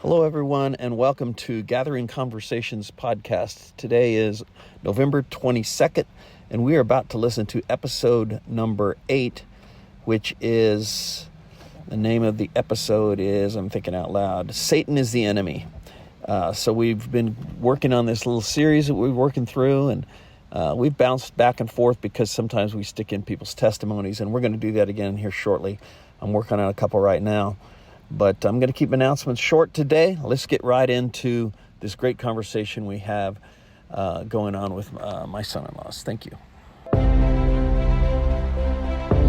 Hello, everyone, and welcome to Gathering Conversations podcast. Today is November 22nd, and we are about to listen to episode number 8, which is, the name of the episode is, I'm thinking out loud, Satan is the Enemy. So we've been working on this little series that we're working through, and we've bounced back and forth because sometimes we stick in people's testimonies, and we're going to do that again here shortly. I'm working on a couple right now. But I'm going to keep announcements short today. Let's get right into this great conversation we have going on with my son-in-laws. Thank you.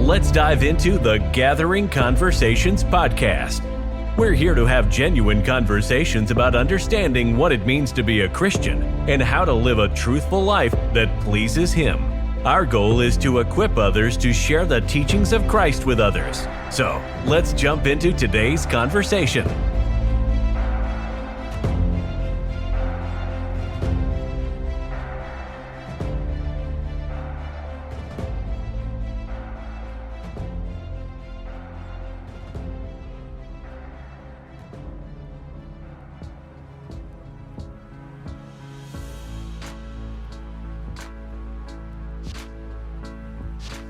Let's dive into the Gathering Conversations podcast. We're here to have genuine conversations about understanding what it means to be a Christian and how to live a truthful life that pleases Him. Our goal is to equip others to share the teachings of Christ with others. So, let's jump into today's conversation.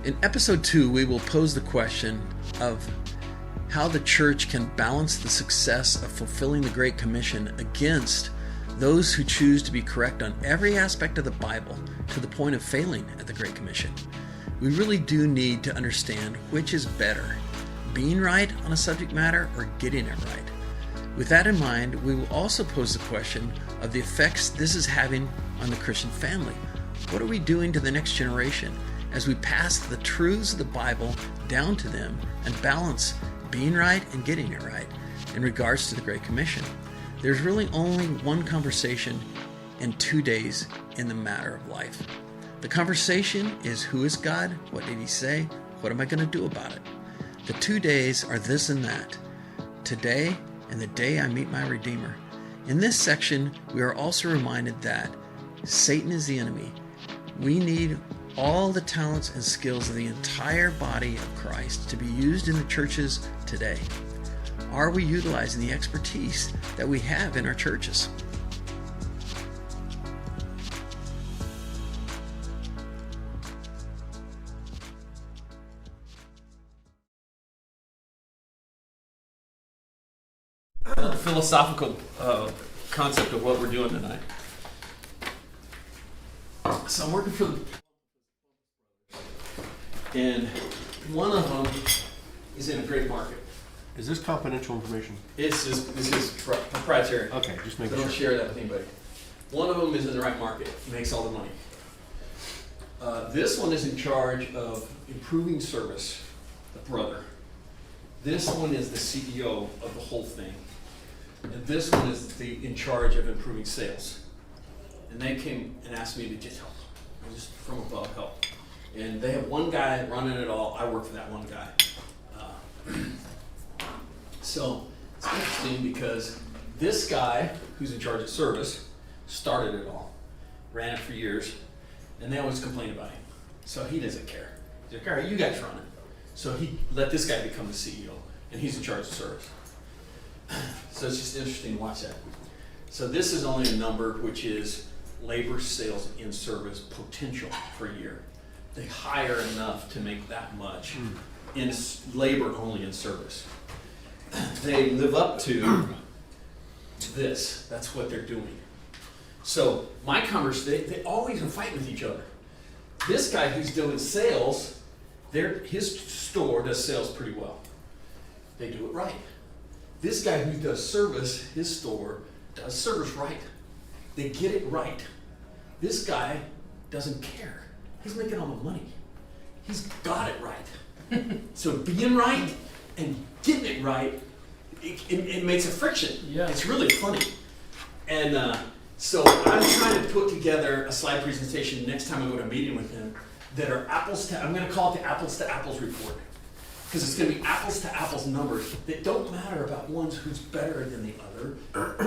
In episode 2, we will pose the question of how the church can balance the success of fulfilling the Great Commission against those who choose to be correct on every aspect of the Bible to the point of failing at the Great Commission. We really do need to understand which is better, being right on a subject matter or getting it right. With that in mind, we will also pose the question of the effects this is having on the Christian family. What are we doing to the next generation as we pass the truths of the Bible down to them and balance being right and getting it right in regards to the Great Commission? There's really only one conversation and 2 days in the matter of life. The conversation is, who is God? What did He say? What am I going to do about it? The 2 days are this and that. Today and the day I meet my Redeemer. In this section, we are also reminded that Satan is the enemy. We need all the talents and skills of the entire body of Christ to be used in the churches today. Are we utilizing the expertise that we have in our churches? The philosophical concept of what we're doing tonight. So I'm working for the... And one of them is in a great market. Is this confidential information? This is proprietary. Okay, just So making don't sure. share that with anybody. One of them is in the right market, makes all the money. This one is in charge of improving service, the brother. This one is the CEO of the whole thing. And this one is in charge of improving sales. And they came and asked me to just help, just from above help. And they have one guy running it all. I work for that one guy. So it's interesting because this guy, who's in charge of service, started it all, ran it for years, and they always complain about him. So he doesn't care. He's like, all right, you guys run it. So he let this guy become the CEO, and he's in charge of service. So it's just interesting to watch that. So this is only a number which is labor, sales, and service potential per year. They hire enough to make that much in labor only in service. They live up to this. That's what they're doing. So my conversation, they always are fighting with each other. This guy who's doing sales, his store does sales pretty well. They do it right. This guy who does service, his store does service right. They get it right. This guy doesn't care. He's making all the money. He's got it right. So being right and getting it right, it makes a friction. Yeah. It's really funny. And so I'm trying to put together a slide presentation next time I go to a meeting with him that are I'm going to call it the apples to apples report. Because it's going to be apples to apples numbers that don't matter about one's who's better than the other.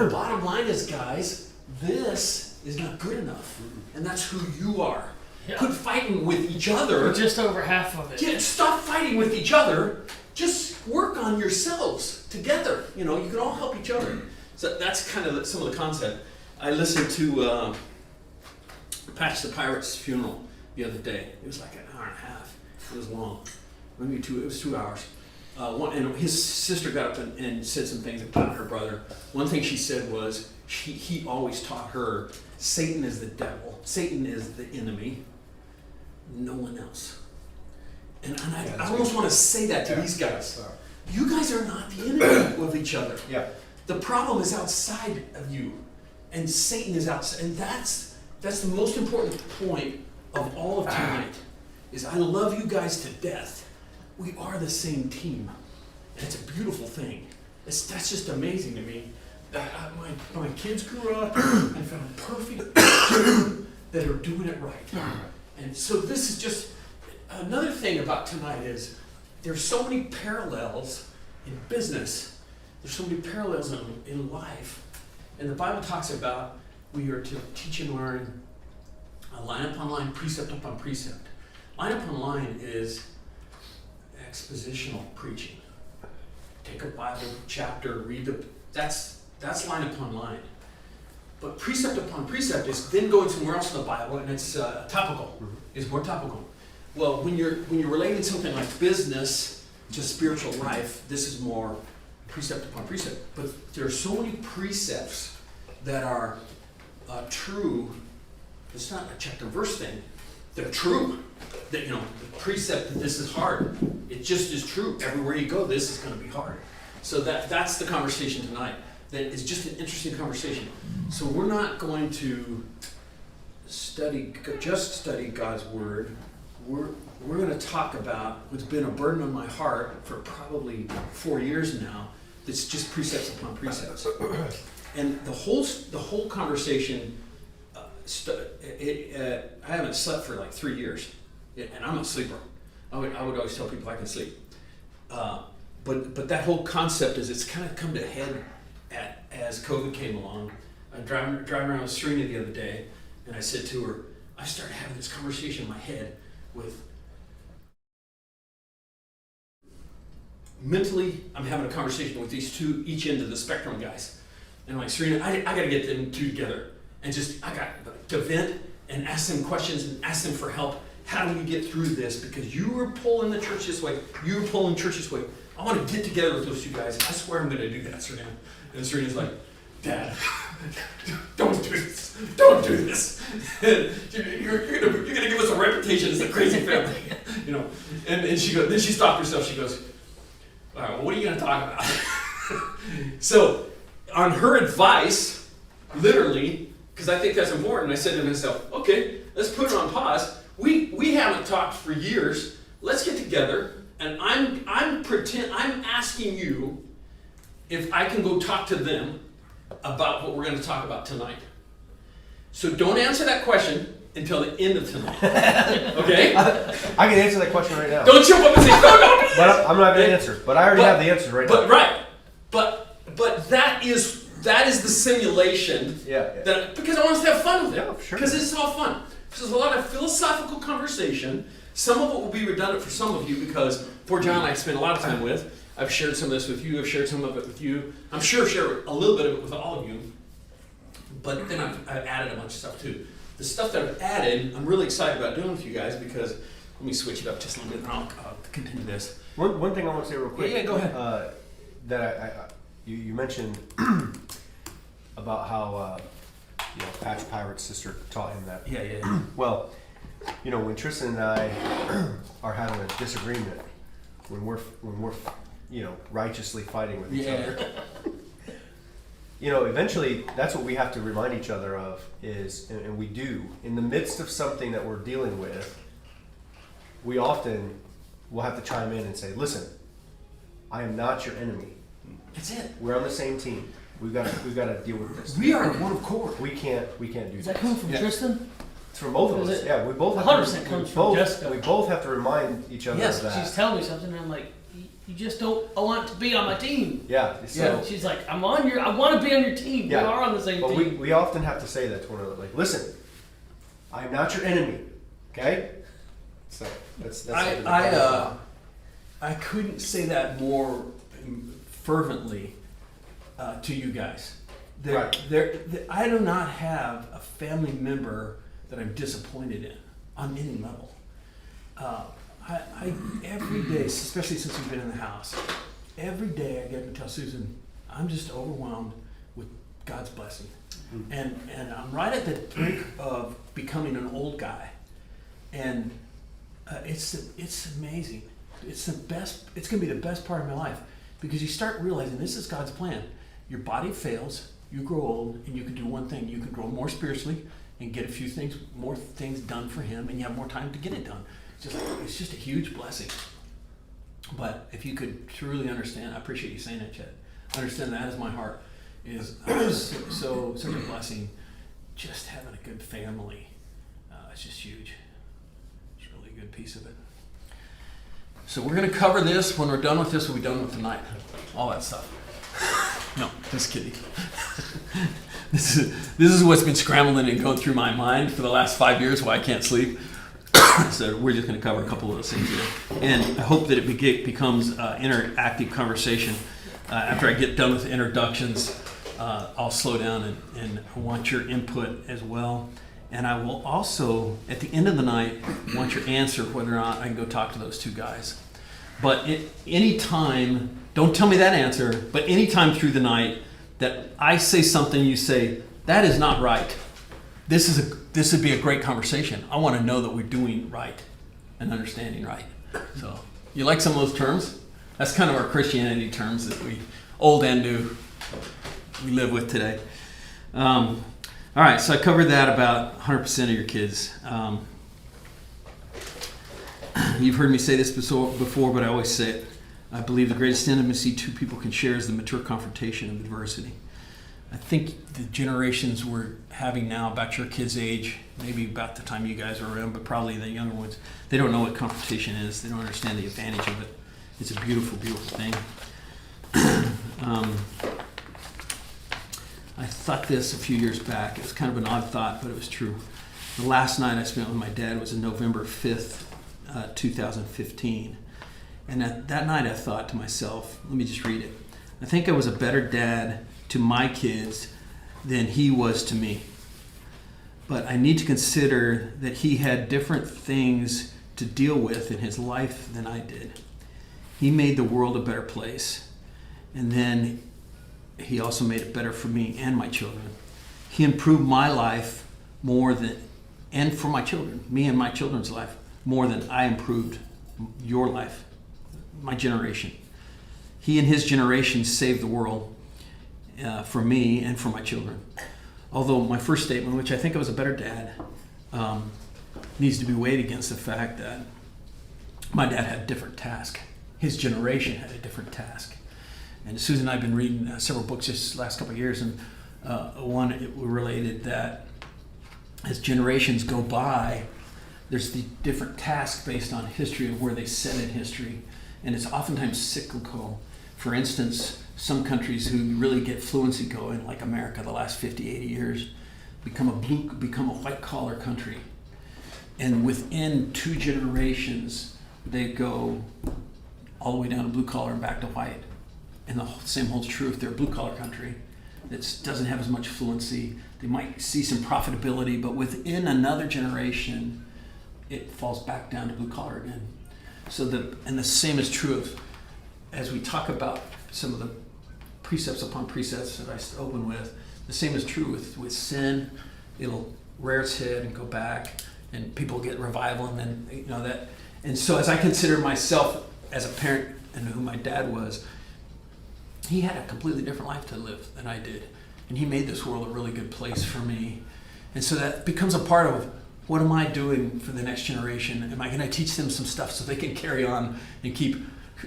The bottom line is, guys, this is not good enough. And that's who you are. Yeah. Quit fighting with each other. We're just over half of it. Yeah, stop fighting with each other. Just work on yourselves together. You know, you can all help each other. So that's kind of some of the concept. I listened to Patch the Pirate's funeral the other day. It was like an hour and a half. It was long. Maybe two. It was 2 hours. And his sister got up and said some things about her brother. One thing she said was he always taught her Satan is the devil. Satan is the enemy. No one else. And I almost want to say that to these guys. You guys are not the enemy of each other. Yeah. The problem is outside of you, and Satan is outside. And that's the most important point of all of tonight. Is I love you guys to death. We are the same team, and it's a beautiful thing. That's just amazing to me. My kids grew up and found perfect children that are doing it right. And so this is just another thing about tonight is there's so many parallels in business. There's so many parallels in life. And the Bible talks about we are to teach and learn line upon line, precept upon precept. Line upon line is expositional preaching. Take a Bible chapter, that's line upon line. But precept upon precept is then going somewhere else in the Bible, and it's topical. It's more topical. Well, when you're relating something like business to spiritual life, this is more precept upon precept. But there are so many precepts that are true. It's not a chapter verse thing. They're true. That the precept that this is hard. It just is true. Everywhere you go, this is going to be hard. So that's the conversation tonight. That is just an interesting conversation. So we're not going to study God's word. We're going to talk about what's been a burden on my heart for probably 4 years now. That's just precepts upon precepts. And the whole conversation. I haven't slept for like 3 years, and I'm a sleeper. I would always tell people I can sleep. But that whole concept it's kind of come to head as COVID came along. I'm driving around with Serena the other day, and I said to her, I started having this conversation in my head with mentally. I'm having a conversation with these two, each end of the spectrum guys, and I'm like, Serena, I got to get them two together. And I got to vent and ask them questions and ask them for help. How do we get through this? Because you were pulling the church this way. You were pulling church this way. I want to get together with those two guys. I swear I'm going to do that, Serena. And Serena's like, Dad, don't do this. Don't do this. You're going to give us a reputation as a crazy family. And she goes. Then she stopped herself. She goes, all right, well, what are you going to talk about? So on her advice, literally, because I think that's important, I said to myself, okay, let's put it on pause. We haven't talked for years. Let's get together, and I'm asking you if I can go talk to them about what we're going to talk about tonight. So don't answer that question until the end of tonight. Okay? I can answer that question right now. Don't jump up and say, no. But I'm not going to answer. But I already have the answer right now. Right. But that is the simulation. Yeah. Because I want us to have fun with it. Yeah, sure. Because it's all fun. There's a lot of philosophical conversation. Some of it will be redundant for some of you because poor John I spent a lot of time with. I've shared some of this with you. I've shared some of it with you. I'm sure I've shared a little bit of it with all of you. But then I've added a bunch of stuff too. The stuff that I've added, I'm really excited about doing with you guys because let me switch it up just a little bit and I'll continue this. One thing I want to say real quick. Yeah, go ahead. That you mentioned about how Patch Pirate's sister taught him that. Yeah. Well, when Tristan and I are having a disagreement, when we're righteously fighting with each other, eventually that's what we have to remind each other of is, and we do in the midst of something that we're dealing with. We often will have to chime in and say, "Listen, I am not your enemy. That's it. We're on the same team. We've got to deal with this. We are one accord. We can't do this." Is that coming from Tristan? It's from both of us. Yeah, we both. 100% comes from Jessica. We both have to remind each other of that. She's telling me something, and I'm like, "You just don't want to be on my team." Yeah. So, she's like, "I want to be on your team. Yeah, we are on the same team." But we often have to say that to one another. Like, listen, I am not your enemy. Okay. So that's. I couldn't say that more fervently to you guys. I do not have a family member that I'm disappointed in on any level. I every day, especially since we've been in the house, every day I get to tell Susan, I'm just overwhelmed with God's blessing. And I'm right at the brink of becoming an old guy. And it's amazing. It's the best. It's going to be the best part of my life, because you start realizing this is God's plan. Your body fails, you grow old, and you can do one thing. You can grow more spiritually and get more things done for Him, and you have more time to get it done. It's just a huge blessing. But if you could truly understand, I appreciate you saying that, Chet. Understand that as my heart is such a blessing. Just having a good family, it's just huge. It's a really good piece of it. So we're going to cover this. When we're done with this, we'll be done with tonight. All that stuff. No, just kidding. This is what's been scrambling and going through my mind for the last 5 years, why I can't sleep. So we're just going to cover a couple of those things here. And I hope that it becomes interactive conversation. After I get done with the introductions, I'll slow down and I want your input as well. And I will also, at the end of the night, want your answer whether or not I can go talk to those two guys. But any time, don't tell me that answer, but any time through the night that I say something, you say, that is not right. This would be a great conversation. I want to know that we're doing right and understanding right. So, you like some of those terms? That's kind of our Christianity terms that we, old and new, we live with today. All right, so I covered that about 100% of your kids. You've heard me say this before, but I always say it. I believe the greatest intimacy two people can share is the mature confrontation of adversity. I think the generations we're having now, about your kids' age, maybe about the time you guys are around, but probably the younger ones, they don't know what confrontation is. They don't understand the advantage of it. It's a beautiful, beautiful thing. I thought this a few years back. It was kind of an odd thought, but it was true. The last night I spent with my dad was on November 5th, 2015. And that night I thought to myself, let me just read it. I think I was a better dad to my kids than he was to me. But I need to consider that he had different things to deal with in his life than I did. He made the world a better place. And then he also made it better for me and my children. He improved my life and for my children, me and my children's life, more than I improved your life, my generation. He and his generation saved the world for me and for my children. Although my first statement, which I think I was a better dad, needs to be weighed against the fact that my dad had a different task. His generation had a different task. And Susan and I have been reading several books this last couple of years, and one related that as generations go by, there's the different tasks based on history of where they sit in history, and it's oftentimes cyclical. For instance, some countries who really get fluency going, like America, the last 50, 80 years, become a white-collar country. And within 2 generations, they go all the way down to blue-collar and back to white. And the same holds true if they're a blue-collar country that doesn't have as much fluency. They might see some profitability, but within another generation, it falls back down to blue-collar again. And the same is true as we talk about some of the precepts upon precepts that I open with. The same is true with sin. It'll rear its head and go back, and people get revival, and then that. And so, as I consider myself as a parent and who my dad was, he had a completely different life to live than I did, and he made this world a really good place for me. And so that becomes a part of what am I doing for the next generation? Am I going to teach them some stuff so they can carry on and keep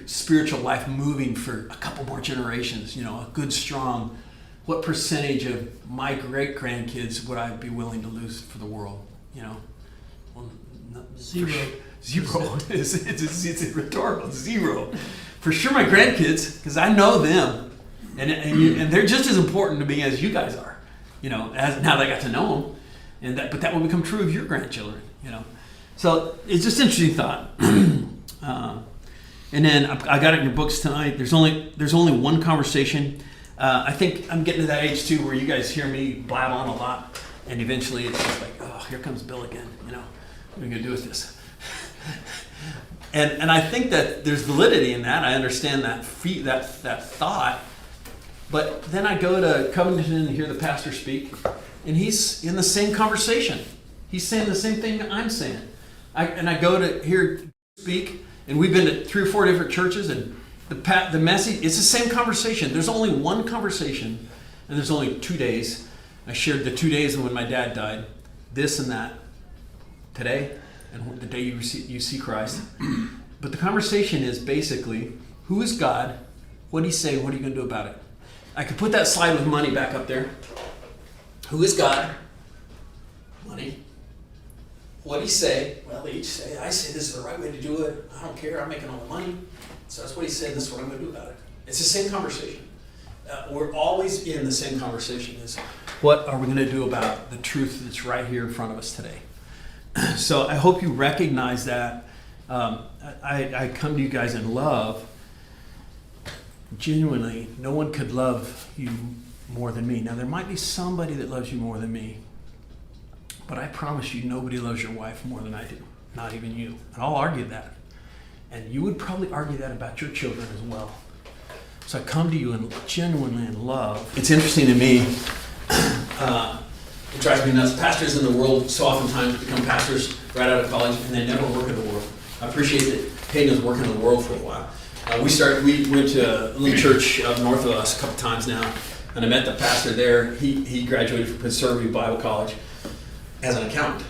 spiritual life moving for a couple more generations? A good, strong. What percentage of my great grandkids would I be willing to lose for the world? Well, Zero. Zero. It's a rhetorical zero. For sure, my grandkids, because I know them, and they're just as important to me as you guys are. As now that I got to know them, but that will become true of your grandchildren. So it's just an interesting thought. And then I got it in your books tonight. There's only one conversation I think I'm getting to that age too where you guys hear me blab on a lot, and eventually it's just like, oh, here comes Bill again. You know, what are we gonna do with this? And I think that there's validity in that. I understand that that thought. But then I go to Covington and hear the pastor speak, and he's in the same conversation. He's saying the same thing I'm saying. I go to hear speak, and we've been to 3 or 4 different churches, and the message, it's the same conversation. There's only one conversation, and there's only 2 days. I shared the 2 days when my dad died, this and that, today, and the day you see Christ. But the conversation is basically, who is God? What did he say? What are you going to do about it? I could put that slide with money back up there. Who is God? Money. What did he say? Well, they each say, I say this is the right way to do it. I don't care. I'm making all the money. So that's what he said. This is what I'm going to do about it. It's the same conversation. We're always in the same conversation. Is what are we going to do about the truth that's right here in front of us today? So I hope you recognize that. I come to you guys in love. Genuinely, no one could love you more than me. Now, there might be somebody that loves you more than me, but I promise you, nobody loves your wife more than I do. Not even you. And I'll argue that. And you would probably argue that about your children as well. So I come to you in genuinely in love. It's interesting to me. It drives me nuts. Pastors in the world so oftentimes become pastors right out of college, and they never work in the world. I appreciate that Peyton has worked in the world for a while. We went to a little church up north of us a couple times now, and I met the pastor there. He graduated from Conservative Bible College as an accountant.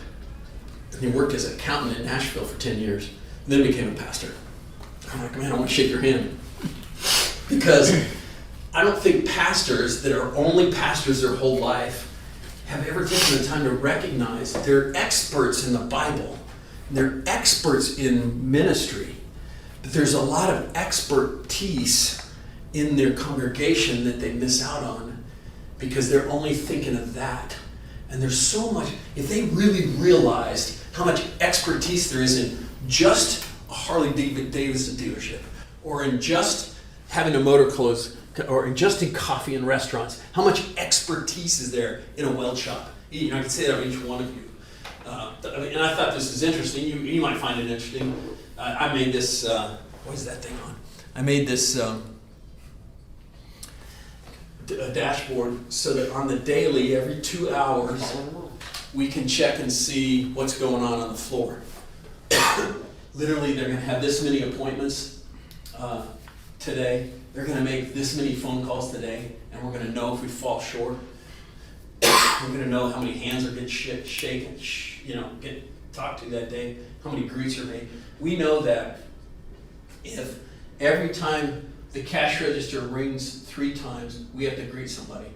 And he worked as an accountant in Nashville for 10 years, then became a pastor. I'm like, man, I want to shake your hand. Because I don't think pastors that are only pastors their whole life have ever taken the time to recognize they're experts in the Bible. They're experts in ministry. But there's a lot of expertise in their congregation that they miss out on because they're only thinking of that. And there's so much, if they really realized how much expertise there is in just a Harley Davidson dealership, or in just having a motor clothes, or in just in coffee in restaurants, how much expertise is there in a weld shop? You know, I can say that of each one of you. And I thought this was interesting. You might find it interesting. I made this, what is that thing on? I made this a dashboard so that on the daily, every 2 hours, we can check and see what's going on the floor. Literally, they're going to have this many appointments today. They're going to make this many phone calls today, and we're going to know if we fall short. We're going to know how many hands are getting shaken, get talked to that day, how many greets are made. We know that if every time the cash register rings 3 times, we have to greet somebody.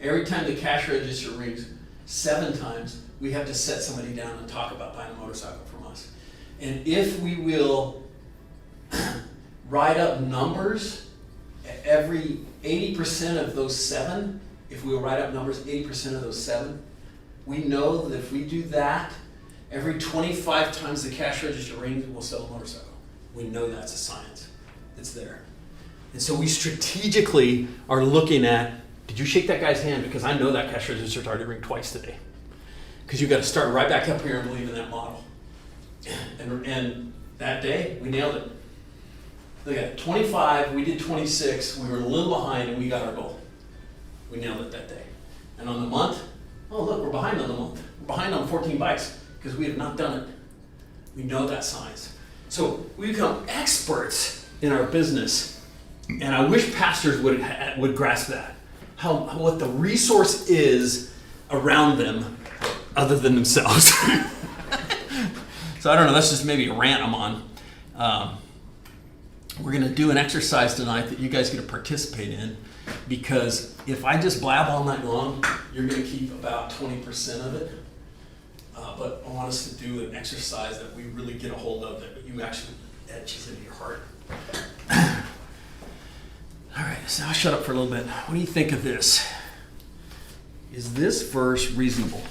Every time the cash register rings 7 times, we have to set somebody down and talk about buying a motorcycle from us. And if we will write up numbers, every 80% of those 7, if we will write up numbers, 80% of those 7, we know that if we do that, every 25 times the cash register rings, we'll sell a motorcycle. We know that's a science. It's there. And so we strategically are looking at, did you shake that guy's hand? Because I know that cash register already ring twice today. Because you've got to start right back up here and believe in that model. And that day, we nailed it. Look at it, 25, we did 26, we were a little behind and we got our goal. We nailed it that day. And on the month, oh look, we're behind on the month. We're behind on 14 bikes because we have not done it. We know that science. So we become experts in our business. And I wish pastors would grasp that. What the resource is around them other than themselves. So I don't know, that's just maybe a rant I'm on. We're going to do an exercise tonight that you guys get to participate in, because if I just blab all night long, you're going to keep about 20% of it. But I want us to do an exercise that we really get a hold of, that you actually etches into your heart. All right, so I'll shut up for a little bit. What do you think of this? Is this verse reasonable?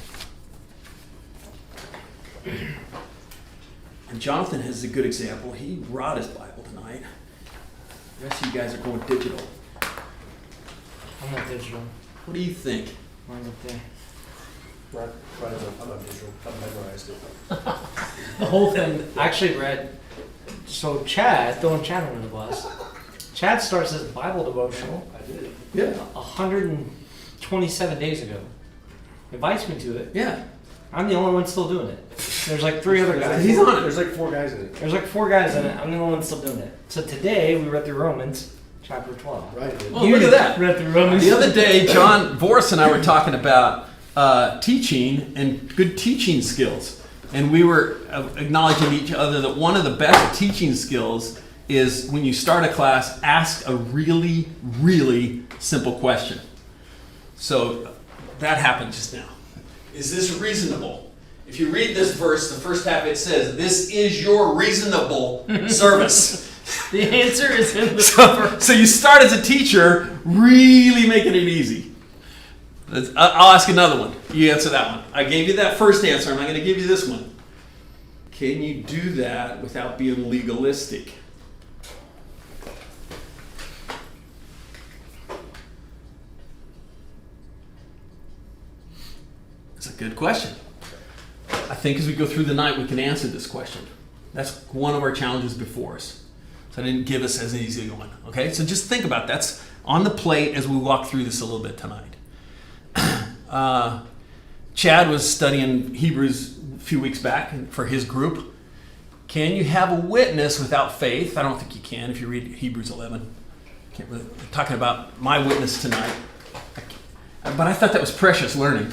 And Jonathan has a good example. He brought his Bible tonight. The rest of you guys are going digital. I'm not digital. What do you think? Mine's up there. I'm not digital. I've memorized it. The whole thing. I actually read. So Chad, throwing Chad under the bus. Chad starts his Bible devotional I did. Yeah. 127 days ago. Invites me to it. Yeah. I'm the only one still doing it. There's like 3 other guys. He's on it. There's like 4 guys in it. There's like 4 guys in it. I'm the only one still doing it. So today we read through Romans chapter 12. Right. Oh, look at that. Read through Romans. The other day, John Voris and I were talking about teaching and good teaching skills. And we were acknowledging each other that one of the best teaching skills is when you start a class, ask a really, really simple question. So that happened just now. Is this reasonable? If you read this verse, the first half it says, this is your reasonable service. The answer is in the So you start as a teacher, really making it easy. I'll ask another one. You answer that one. I gave you that first answer. I'm not going to give you this one. Can you do that without being legalistic? That's a good question. I think as we go through the night, we can answer this question. That's one of our challenges before us. So I didn't give us as an easy one. Okay, so just think about it. That's on the plate as we walk through this a little bit tonight. Chad was studying Hebrews a few weeks back for his group. Can you have a witness without faith? I don't think you can if you read Hebrews 11. I'm talking about my witness tonight. But I thought that was precious learning.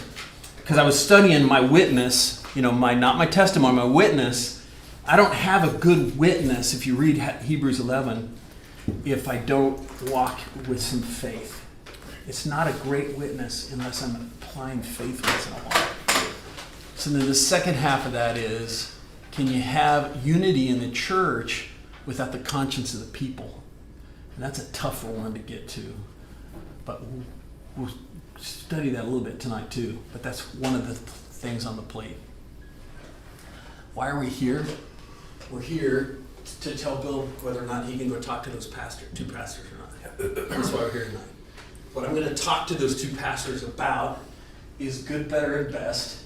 Because I was studying my witness, not my testimony, my witness. I don't have a good witness if you read Hebrews 11 if I don't walk with some faith. It's not a great witness unless I'm applying faithfulness in a life. So then the second half of that is, can you have unity in the church without the conscience of the people? And that's a tougher one to get to. But we'll study that a little bit tonight too. But that's one of the things on the plate. Why are we here? We're here to tell Bill whether or not he can go talk to those two pastors or not. That's why we're here tonight. What I'm going to talk to those 2 pastors about is good, better, and best,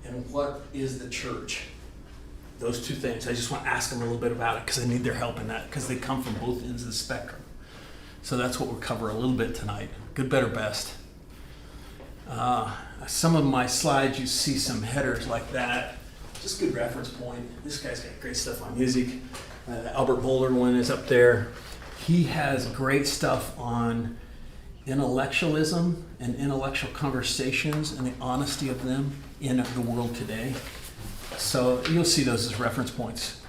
and what is the church. Those 2 things. I just want to ask them a little bit about it because I need their help in that because they come from both ends of the spectrum. So that's what we'll cover a little bit tonight. Good, better, best. Some of my slides, you see some headers like that. Just good reference point. This guy's got great stuff on music. The Albert Mohler one is up there. He has great stuff on intellectualism and intellectual conversations and the honesty of them in the world today. So you'll see those as reference points.